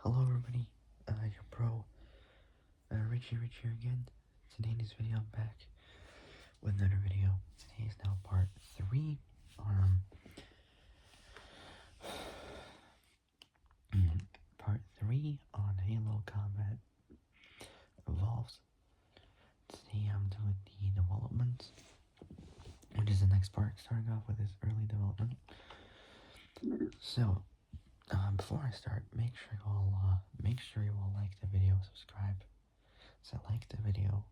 Hello everybody, your pro, Richie here again. Today's video, I'm back with another video. Today is now part 3 on, part 3 on Halo Combat Evolves. Today I'm doing the development, which is the next part, starting off with this early development. So, before I start, make sure you all like the video, subscribe. So like the video,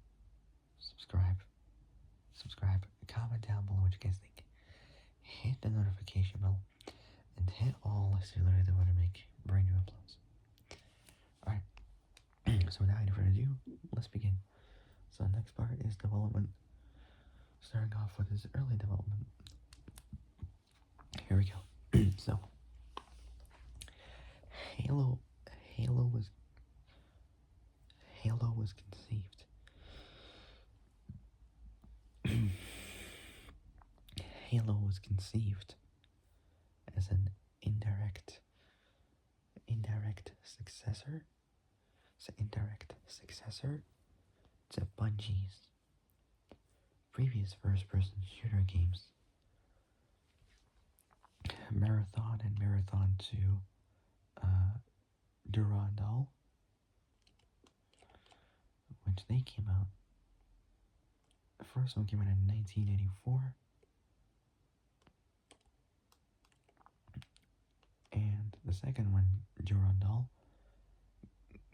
subscribe, comment down below what you guys think. Hit the notification bell, and hit all so you literally don't want to make brand new uploads. Alright, so without any further ado, let's begin. So the next part is development, starting off with this early development. Here we go. So, Halo was conceived. Halo was conceived as an indirect successor to Bungie's previous first-person shooter games, Marathon and Marathon 2, Durandal, which they came out. The first one came out in 1984, and the second one, Durandal,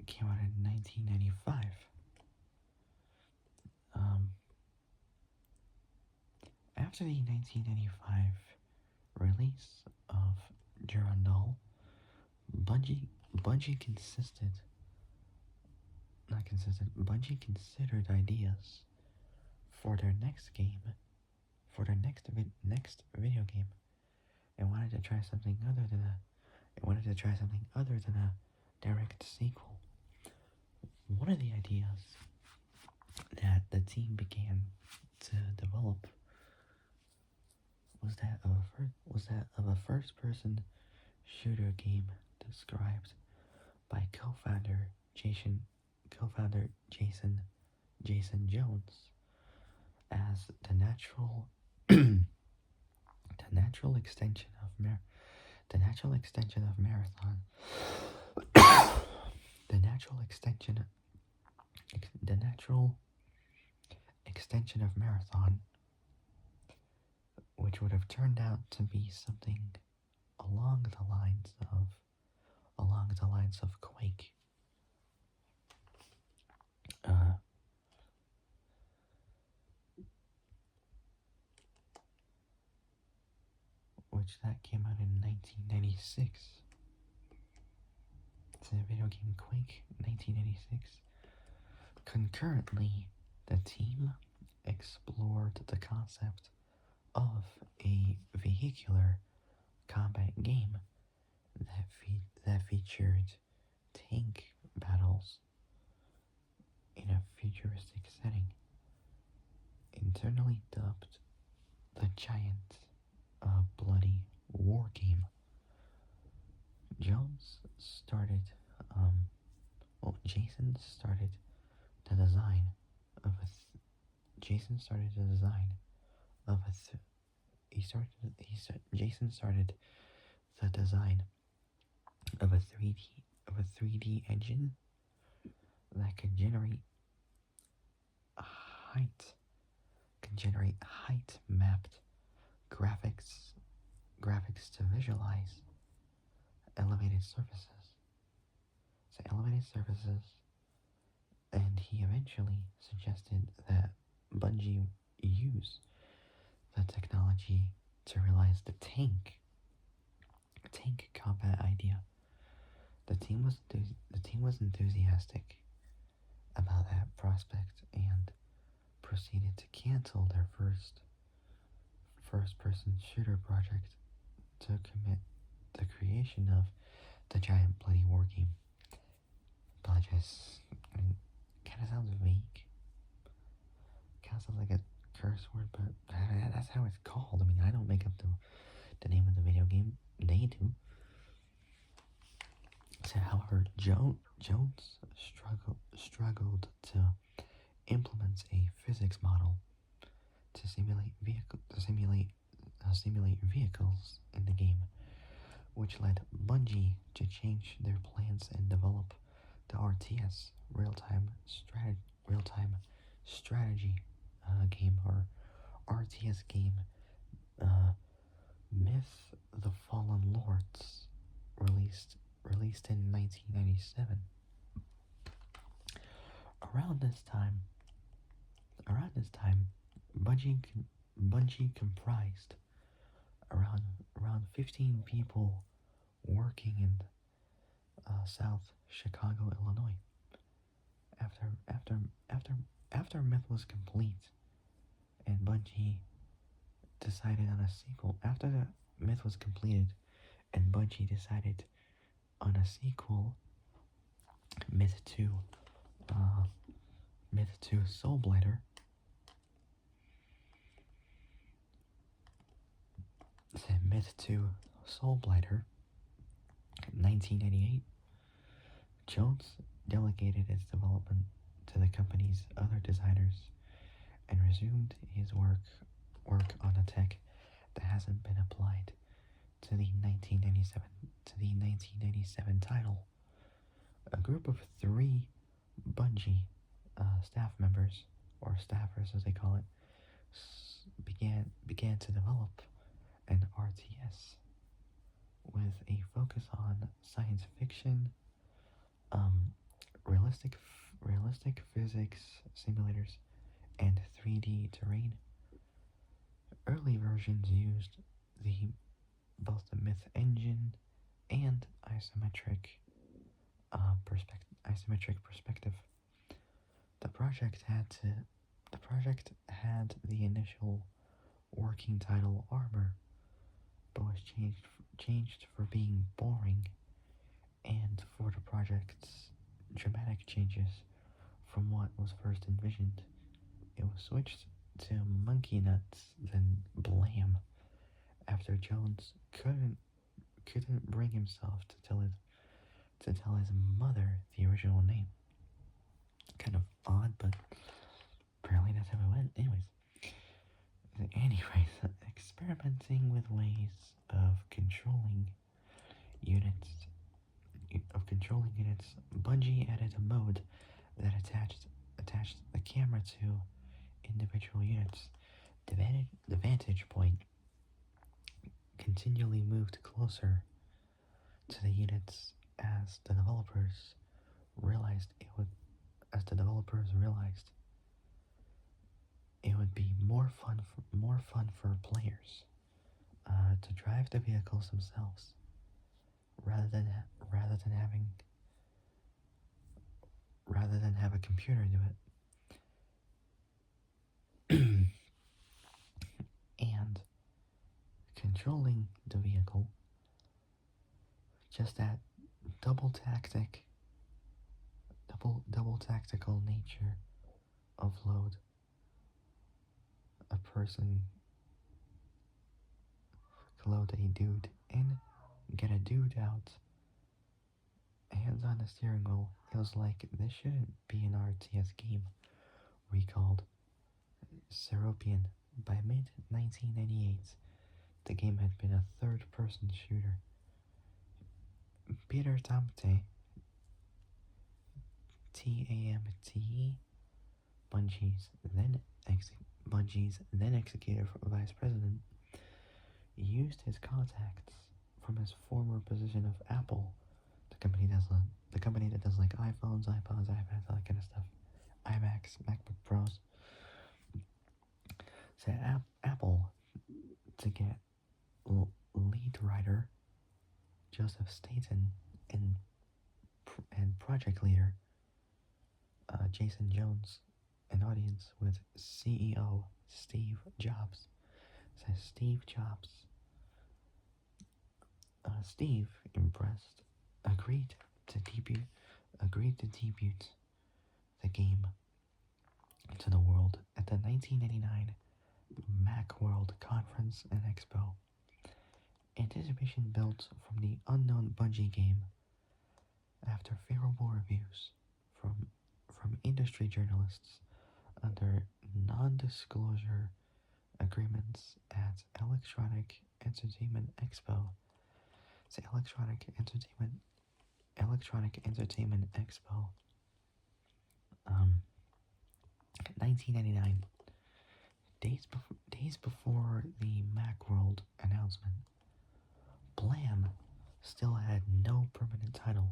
came out in 1995. After the 1995 release of Durandal, Bungie considered ideas for their next game, for their next video game, and wanted to try something other than a direct sequel. One of the ideas that the team began to develop was that of a first-person shooter game described by co-founder Jason Jones as the natural extension of Marathon. The natural extension of Marathon, which would have turned out to be something along the lines of Quake. Which that came out in 1996. It's a video game, Quake, 1986. Concurrently, the team explored the concept of a vehicular combat game that featured tank battles in a futuristic setting, internally dubbed the Giant Bloody War Game. Jason started the design of a 3D engine that could generate height mapped graphics to visualize elevated surfaces, and he eventually suggested that Bungie use the technology to realize the tank combat idea. The team was enthusiastic about that prospect and proceeded to cancel their first-person shooter project to commit the creation of the Giant Bloody War Game. Apologize. Kind of sounds vague. Kind of sounds like a curse word, but that's how it's called. I mean, I don't make up the name of the video game. They do. So, however, Jones struggled to implement a physics model to simulate vehicles in the game, which led Bungie to change their plans and develop the RTS real time strategy game, or RTS game, uh, Myth the Fallen Lords, released in 1997. Around this time, around this time, Bungie comprised around 15 people working in South Chicago, Illinois. After after after after Myth was complete, and Bungie decided on a sequel. After the Myth was completed, and Bungie decided on a sequel, Myth 2, uh, Myth 2 Soulblighter. Myth 2 Soulblighter, 1988. Jones delegated its development to the company's other designers and resumed his work on a tech that hasn't been applied to the 1997 title. A group of 3 Bungie staff members, or staffers as they call it, began to develop an RTS with a focus on science fiction, um, realistic physics simulators, and 3D terrain. Early versions used both the Myth engine and isometric perspective. The project had the initial working title Armor, but was changed for being boring and for the project's dramatic changes from what was first envisioned. It was switched to Monkey Nuts, then Blam, after Jones couldn't bring himself to tell his mother the original name. Kind of odd, but apparently that's how it went. Anyways, experimenting with ways of controlling units, Bungie added a mode that attached the camera to individual units. The vantage point continually moved closer to the units as the developers realized it would be more fun for players to drive the vehicles themselves rather than have a computer do it. And controlling the vehicle, just that double tactical nature of load. A person could load a dude in, get a dude out, hands on the steering wheel. It was like, this shouldn't be an RTS game, recalled Seropian. By mid-1998, the game had been a third-person shooter. Peter Tamte, Tamte, Bungie's then executive vice president, used his contacts from his former position of Apple, the company that does like iPhones, iPods, iPads, all that kind of stuff, iMacs, MacBook Pros, said Apple to get lead writer Joseph Staten and project leader Jason Jones, an audience with CEO Steve Jobs. Says Steve Jobs. Steve, impressed, agreed to debut the game to the world at the 1999 Macworld Conference and Expo. Anticipation built from the unknown Bungie game. After reviews from industry journalists under non-disclosure agreements at the Electronic Entertainment Expo, um, 1999, days before the Macworld announcement. Blam still had no permanent title.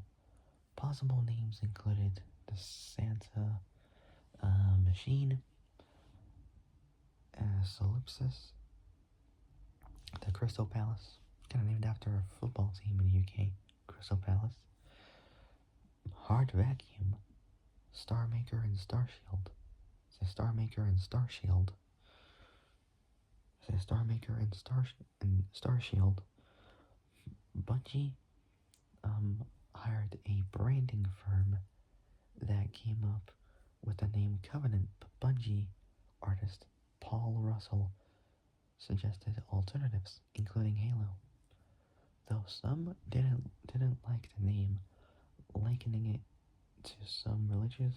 Possible names included the Santa Machine, Solipsis, the Crystal Palace, kind of named after a football team in the UK, Crystal Palace, Hard Vacuum, Star Maker and Starshield. The Star Maker and Starshield. The Star Maker and Starshield. Bungie hired a branding firm that came up with the name Covenant, but Bungie artist Paul Russell suggested alternatives, including Halo. Though some didn't like the name, likening it to some religious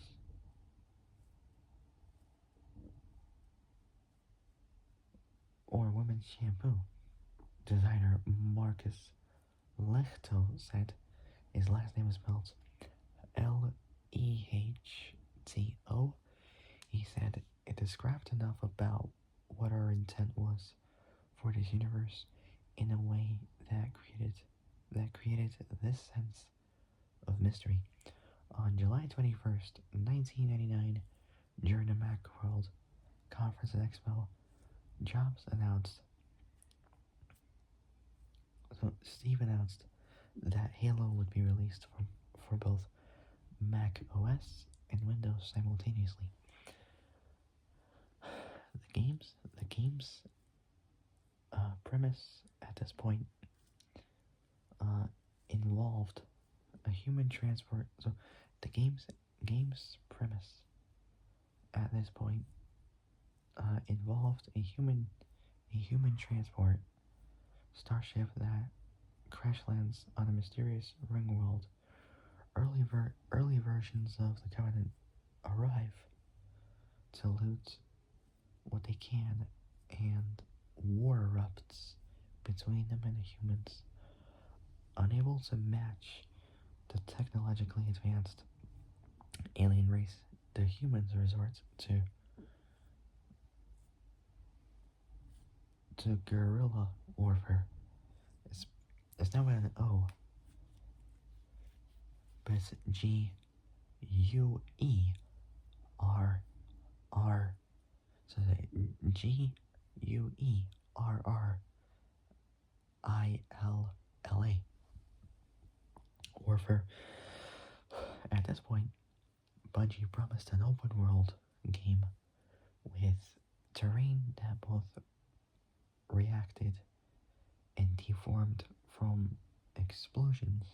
or women's shampoo. Designer Marcus Lehto said his last name is spelled Lehto. He said it described enough about what our intent was for this universe in a way that created this sense of mystery. On July 21st, 1999, during the Macworld Conference and Expo, Steve announced that Halo would be released for both Mac OS and Windows simultaneously. The game's premise at this point involved a human transport. So the game's premise at this point involved a human transport starship that crash lands on a mysterious ring world. Early versions of the Covenant arrive to loot what they can, and war erupts between them and the humans. Unable to match the technologically advanced alien race, the humans resort to guerrilla warfare. It's not with an O, but it's G-U-E-R-R. So G-U-E-R-R-I-L-L-A. Warfare. At this point, Bungie promised an open world game with terrain that both reacted and deformed from explosions,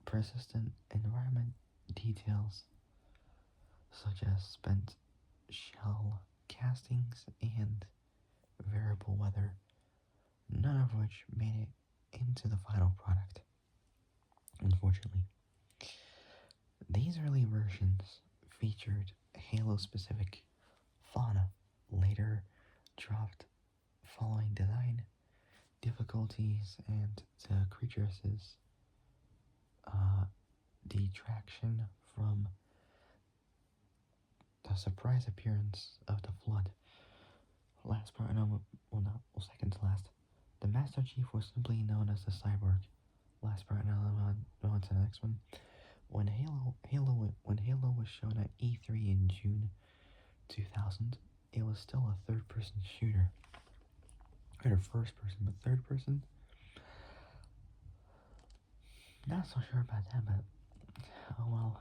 persistent environment details such as spent shell castings and variable weather, none of which made it into the final product, unfortunately. These early versions featured Halo-specific fauna, later dropped following design difficulties and the creatures' detraction from the surprise appearance of the Flood. Second to last. The Master Chief was simply known as the Cyborg. Last part, and I'll go on to the next one. When Halo was shown at E3 in June 2000, it was still a third-person shooter. Or first person, but third person? Not so sure about that, but oh well.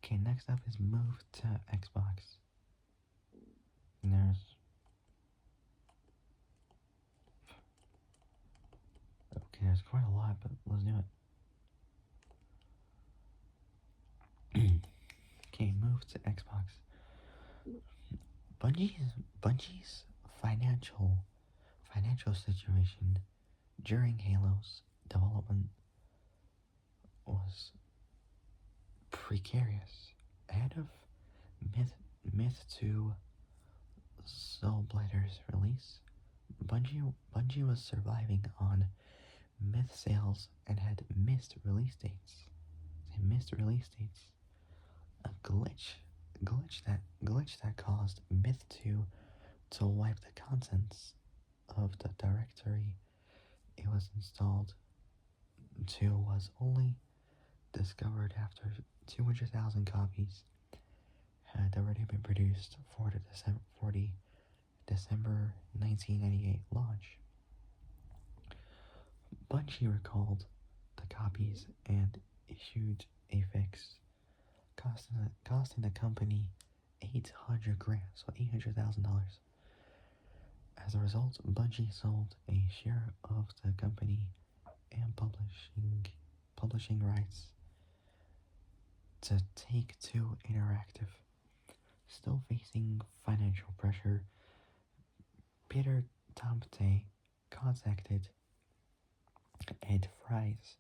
Okay, next up is move to Xbox. And there's quite a lot, but let's do it. Okay, move to Xbox. Bungie's financial situation during Halo's development was precarious. Ahead of Myth 2 Soulblighter's release, Bungie was surviving on Myth sales and had missed release dates. They missed release dates. A glitch that caused Myth 2 to wipe the contents of the directory it was installed to was only discovered after 200,000 copies had already been produced for the December 1998 launch. Bungie recalled the copies and issued a fix, costing the company 800 grand, so $800,000. As a result, Bungie sold a share of the company and publishing rights to Take-Two Interactive. Still facing financial pressure, Peter Tomte contacted Ed Fries,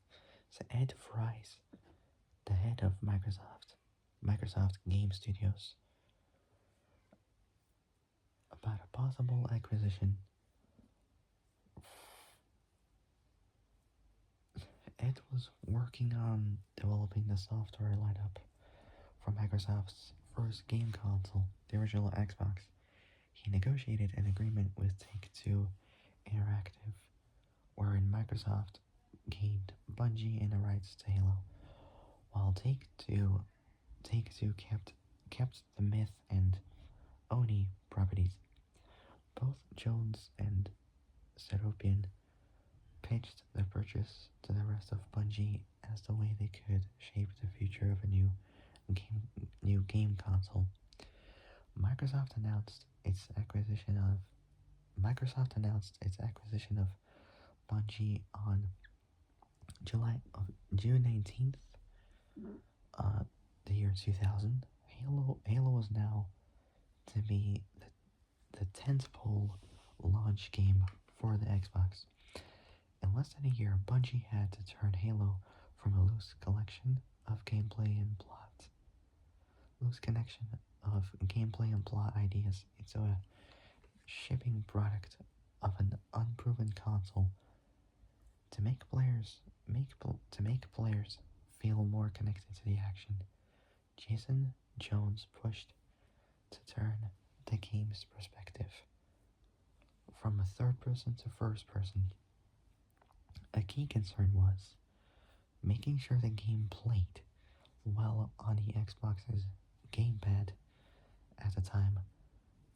the head of Microsoft Game Studios, about a possible acquisition. Ed was working on developing the software lineup for Microsoft's first game console, the original Xbox. He negotiated an agreement with Take-Two Interactive, wherein Microsoft gained Bungie and the rights to Halo, while Take-Two kept the Myth and Oni properties. Both Jones and Seropian pitched the purchase to the rest of Bungie as the way they could shape the future of a new game console. Microsoft announced its acquisition of Bungie on June 19th, the year 2000. Halo was now to be the tentpole launch game for the Xbox. In less than a year, Bungie had to turn Halo from a loose connection of gameplay and plot ideas into a shipping product of an unproven console to make players feel more connected to the action. Jason Jones pushed to turn the game's perspective from a third person to first person. A key concern was making sure the game played well on the Xbox's gamepad at the time.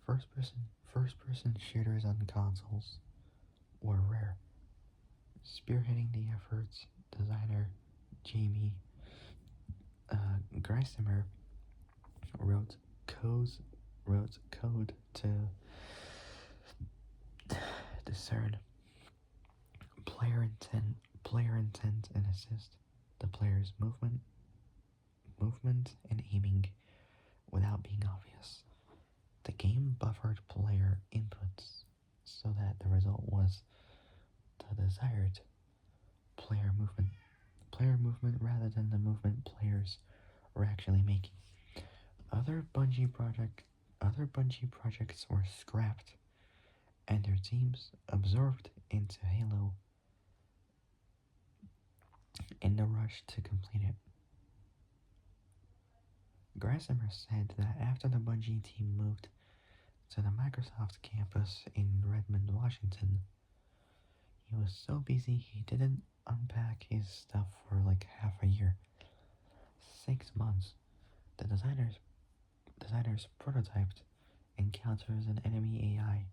First person shooters on consoles were rare. Spearheading the efforts, designer Jamie Greisemer wrote code to discern player intent and assist the player's movement and aiming without being obvious. The game buffered player inputs so that the result was the desired player movement rather than the movement players were actually making. Other Bungie projects were scrapped and their teams absorbed into Halo in the rush to complete it. Grasimer said that after the Bungie team moved to the Microsoft campus in Redmond, Washington, he was so busy he didn't unpack his stuff for like half a year. 6 months. The designers prototyped encounters an enemy AI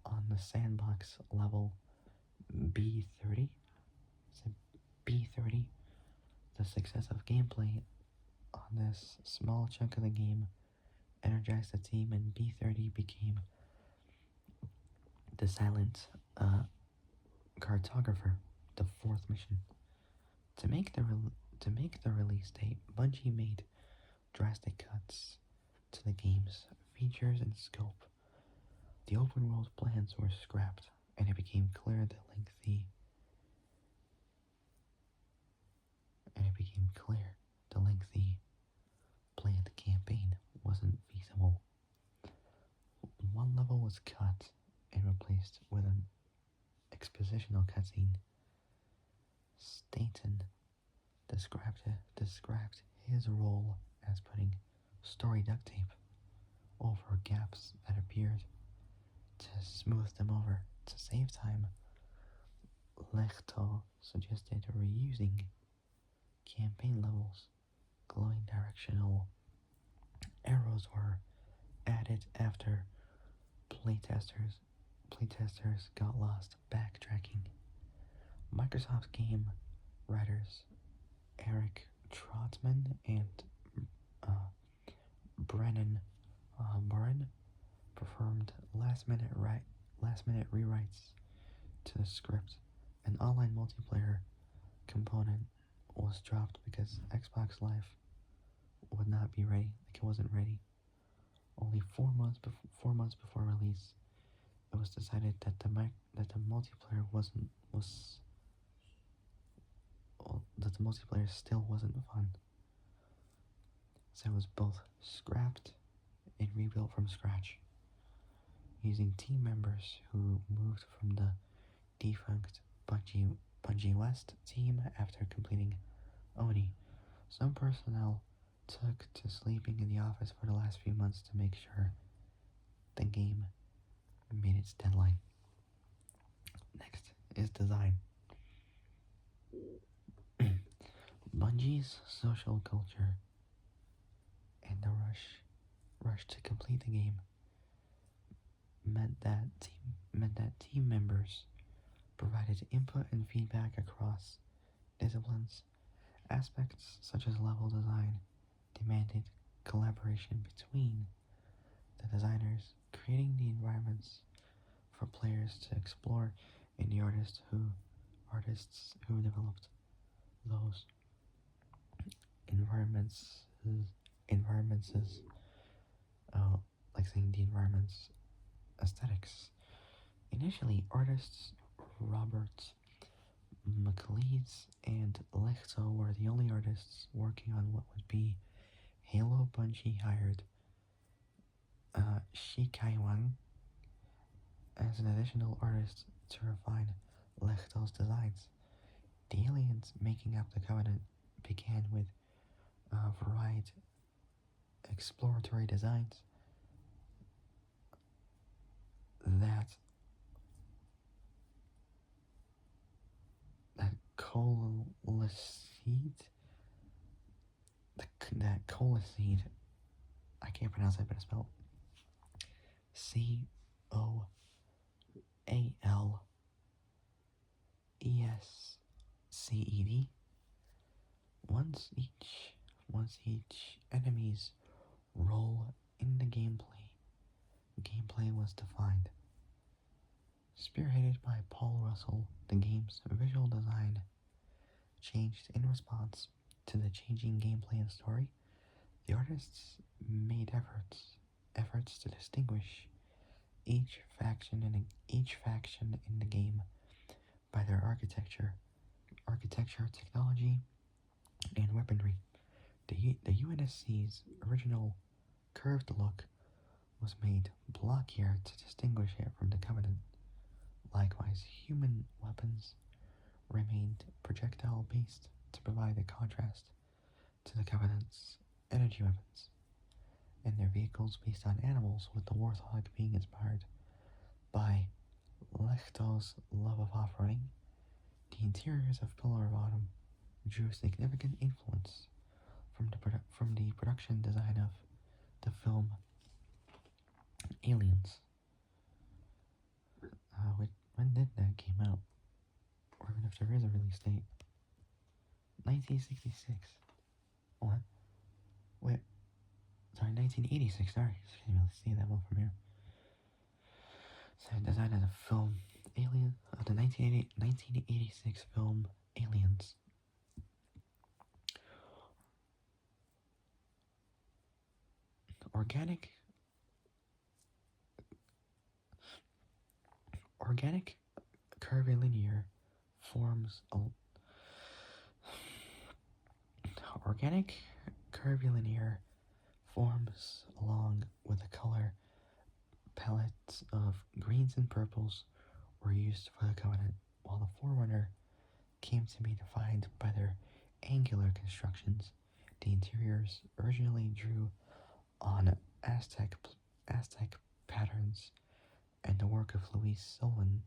on the sandbox level B30. B30. The success of gameplay on this small chunk of the game energized the team, and B30 became the silent cartographer, the fourth mission. To make the release date, Bungie made drastic cuts to the game's features and scope. The open world plans were scrapped, and it became clear the was cut and replaced with an expositional cutscene. Staten described his role as putting story duct tape over gaps that appeared to smooth them over. To save time, Lechto suggested reusing campaign levels. Glowing directional arrows were added after playtesters got lost backtracking. Microsoft game writers Eric Trotman and uh, Brennan Morin performed last-minute rewrites to the script. An online multiplayer component was dropped because Xbox Live would not be ready. Like, it wasn't ready. Only 4 months before release, it was decided that the multiplayer that the multiplayer still wasn't fun. So it was both scrapped and rebuilt from scratch, using team members who moved from the defunct Bungie West team after completing Oni. Some personnel took to sleeping in the office for the last few months to make sure the game made its deadline. Next is design. Bungie's social culture and the rush to complete the game meant that team members provided input and feedback across disciplines. Aspects such as level design demanded collaboration between the designers, creating the environments for players to explore, and the artists who developed those environments like saying the environment's aesthetics. Initially, artists Robert McLeese and Lechto were the only artists working on what would be Halo. Bungie hired Shi Kai Wang as an additional artist to refine Lechto's designs. The aliens making up the Covenant began with varied exploratory designs that coalesced. I can't pronounce it, but it's spelled COALESCED. Once each enemy's role in the gameplay was defined. Spearheaded by Paul Russell, the game's visual design changed in response to the changing gameplay and story. The artists made efforts to distinguish each faction in the game by their architecture, technology, and weaponry. The UNSC's original curved look was made blockier to distinguish it from the Covenant. Likewise, human weapons remained projectile-based to provide a contrast to the Covenant's energy weapons, and their vehicles based on animals, with the Warthog being inspired by Lechto's love of off-roading. The interiors of Pillar of Autumn drew significant influence from the production design of the film Aliens. When did that came out? Or even if there is a release date. 1966. What? Wait. Sorry, 1986. Sorry, I can't really see that one from here. So, design of the film Alien, the 1986 film Aliens. Organic curvilinear forms along with the color palettes of greens and purples were used for the Covenant, while the Forerunner came to be defined by their angular constructions. The interiors originally drew on Aztec patterns and the work of Louis Sullivan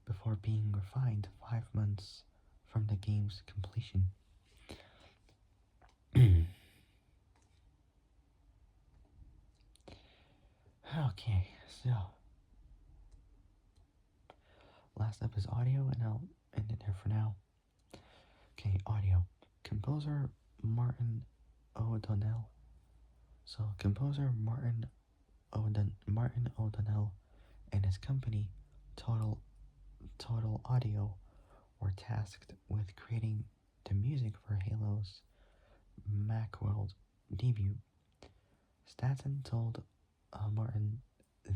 before being refined 5 months from the game's completion. Okay, so last up is audio, and I'll end it there for now. Okay, audio. Composer Martin O'Donnell. So composer Martin O'Donnell and his company Total Audio were tasked with creating the music for Halo's Macworld debut. Stanton told Martin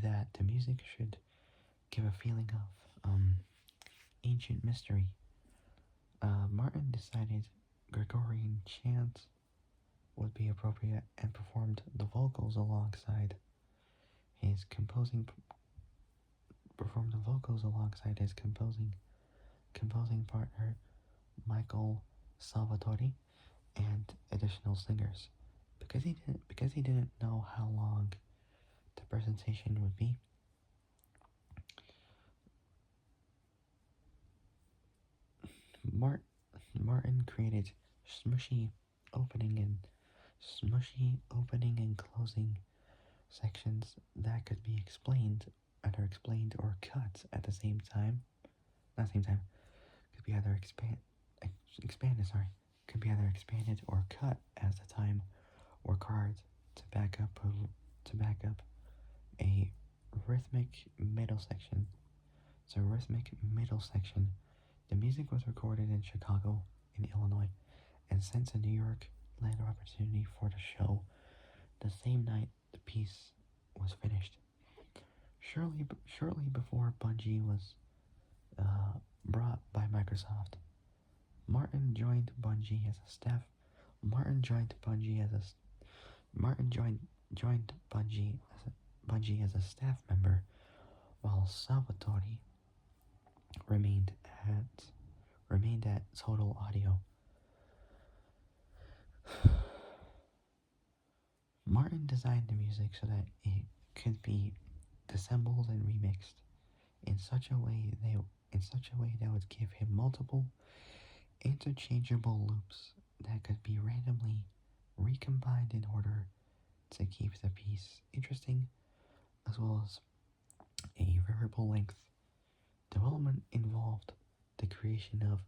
that the music should give a feeling of ancient mystery. Martin decided Gregorian chant would be appropriate and performed the vocals alongside his composing partner Michael Salvatori and additional singers. Because he didn't know how long the presentation would be, Martin created smushy opening and closing sections that could be explained or cut at the same time. Not same time. Could be either could be either expanded or cut as the time required to back up a rhythmic middle section. The music was recorded in Chicago, in Illinois, and sent to New York land of opportunity for the show the same night the piece was finished. Shortly before Bungie was brought by Microsoft, Martin joined Bungie as a staff. Martin joined Bungie as a staff member, while Salvatore remained at Total Audio. Martin designed the music so that it could be disassembled and remixed in such a way that would give him multiple interchangeable loops that could be randomly recombined in order to keep the piece interesting, as well as a variable length. Development involved the creation of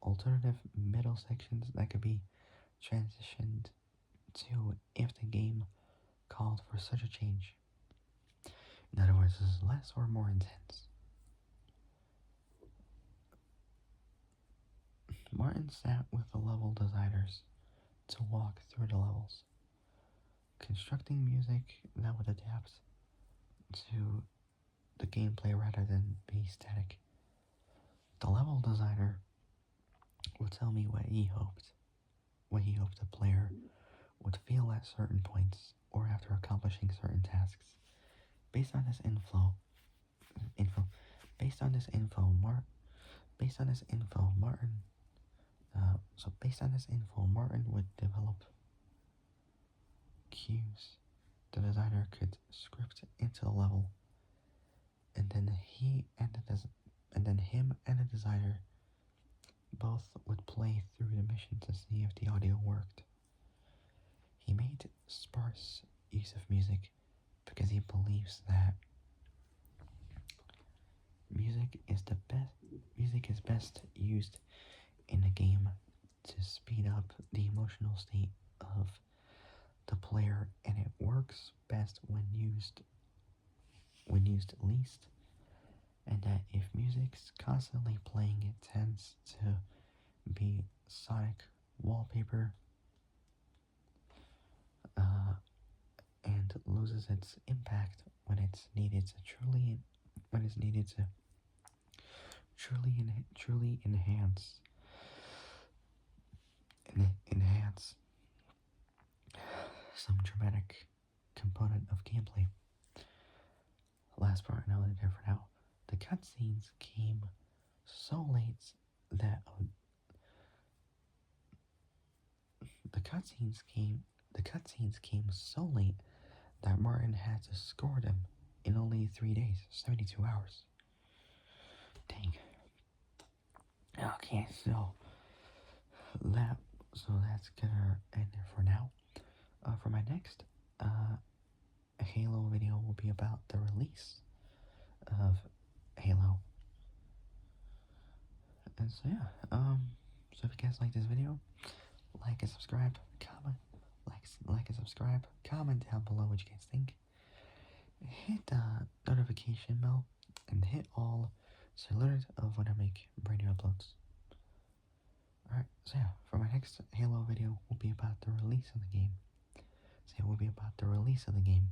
alternative middle sections that could be transitioned to if the game called for such a change. In other words, this is less or more intense. Martin sat with the level designers to walk through the levels, constructing music that would adapt to the gameplay rather than be static. The level designer would tell me what he hoped the player would feel at certain points or after accomplishing certain tasks. Based on this info, Martin would develop cues the designer could script into the level, and then him and the designer both would play through the mission to see if the audio worked. He made sparse use of music because he believes that music is best used in a game to speed up the emotional state of the player, and it works best when used least, and that if music's constantly playing, it tends to be sonic wallpaper and loses its impact when it's needed to truly enhance some dramatic component of gameplay. Last part, I know they're there for now. The cutscenes came so late that the cutscenes came so late that Martin had to score them in only 3 days, 72 hours. Dang. Okay, so that's gonna end it for now. For my next Halo video will be about the release of Halo. And so yeah, so if you guys like this video, like and subscribe, comment, like and subscribe, comment down below what you guys think. Hit the notification bell and hit all so you're alerted of when I make brand new uploads. Alright, so yeah, for my next Halo video will be about the release of the game. So it will be about the release of the game.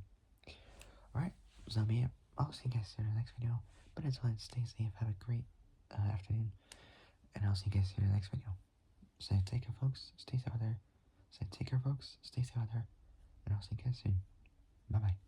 Alright, so that'll be it. I'll see you guys soon in the next video. But until then, stay safe, have a great afternoon, and I'll see you guys soon in the next video. So take care, folks. Stay safe out there. So take care, folks. Stay safe out there, and I'll see you guys soon. Bye bye.